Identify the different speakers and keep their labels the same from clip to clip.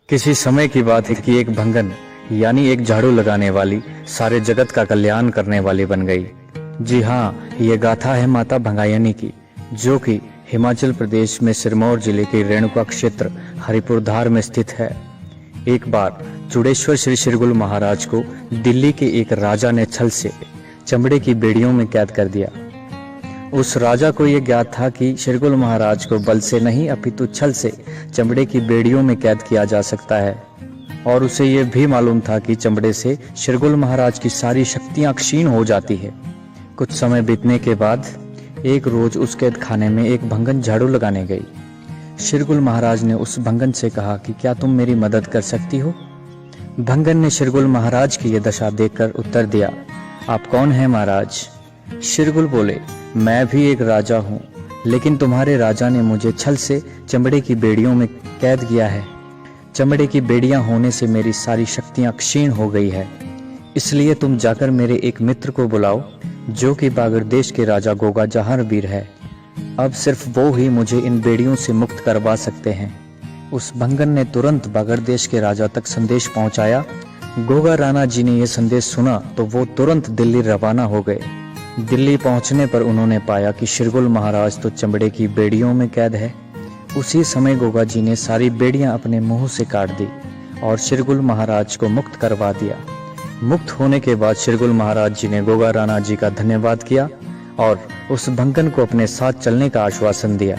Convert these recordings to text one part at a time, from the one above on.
Speaker 1: किसी समय की बात है कि एक भंगन यानी एक झाड़ू लगाने वाली सारे जगत का कल्याण करने वाली बन गई। जी हाँ, ये गाथा है माता भंगायनी की, जो कि हिमाचल प्रदेश में सिरमौर जिले के रेणुका क्षेत्र हरिपुर धार में स्थित है। एक बार चूड़ेश्वर श्री शिरगुल महाराज को दिल्ली के एक राजा ने छल से चमड़े की बेड़ियों में कैद कर दिया। उस राजा को यह ज्ञात था कि शिरगुल महाराज को बल से नहीं अपितु छल से चमड़े की बेड़ियों में कैद किया जा सकता है, और उसे यह भी मालूम था कि चमड़े से शिरगुल महाराज की सारी शक्तियां क्षीण हो जाती है। कुछ समय बीतने के बाद एक रोज उस कैद खाने में एक भंगन झाड़ू लगाने गई। शिरगुल महाराज ने उस भंगन से कहा कि क्या तुम मेरी मदद कर सकती हो? भंगन ने शिरगुल महाराज की यह दशा देखकर उत्तर दिया, आप कौन हैं महाराज? शिरगुल बोले, मैं भी एक राजा हूँ, लेकिन तुम्हारे राजा ने मुझे छल से चमड़े की बेड़ियों में कैद किया है। चमड़े की बेड़ियां होने से मेरी सारी शक्तियां क्षीण हो गई है, इसलिए तुम जाकर मेरे एक मित्र को बुलाओ जो कि बागर देश के राजा गोगा जहांगीर है। अब सिर्फ वो ही मुझे इन बेड़ियों से मुक्त करवा सकते हैं। उस भंगन ने तुरंत बागर देश के राजा तक संदेश पहुंचाया। गोगा राणा जी ने यह संदेश सुना तो वो तुरंत दिल्ली रवाना हो गए। दिल्ली पहुंचने पर उन्होंने पाया कि शिरगुल महाराज तो चमड़े की बेड़ियों में कैद है। उसी समय गोगा जी ने सारी बेड़ियां अपने मुंह से काट दी और शिरगुल महाराज को मुक्त करवा दिया। मुक्त होने के बाद शिरगुल महाराज जी ने गोगा राणा जी का धन्यवाद किया और उस भंगन को अपने साथ चलने का आश्वासन दिया।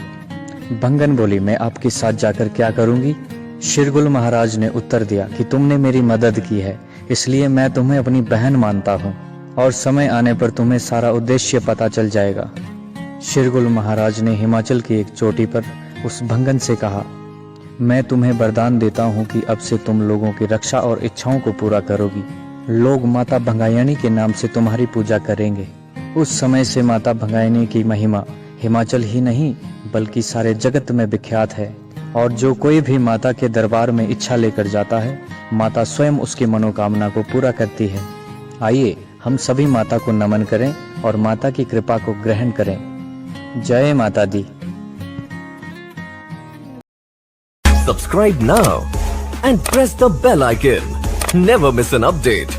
Speaker 1: भंगन बोली, मैं आपके साथ जाकर क्या करूंगी? शिरगुल महाराज ने उत्तर दिया कि तुमने मेरी मदद की है, इसलिए मैं तुम्हें अपनी बहन मानता हूँ और समय आने पर तुम्हें सारा उद्देश्य पता चल जाएगा। शिरगुल महाराज ने हिमाचल की एक चोटी पर उस भंगन से कहा, मैं तुम्हें वरदान देता हूँ कि अब से तुम लोगों की रक्षा और इच्छाओं को पूरा करोगी। लोग माता भंगायनी के नाम से तुम्हारी पूजा करेंगे। उस समय से माता भंगायनी की महिमा हिमाचल ही नहीं बल्कि सारे जगत में विख्यात है, और जो कोई भी माता के दरबार में इच्छा लेकर जाता है, माता स्वयं उसकी मनोकामना को पूरा करती है। आइए हम सभी माता को नमन करें और माता की कृपा को ग्रहण करें। जय माता दी।
Speaker 2: Subscribe now and press the bell icon. Never miss an update.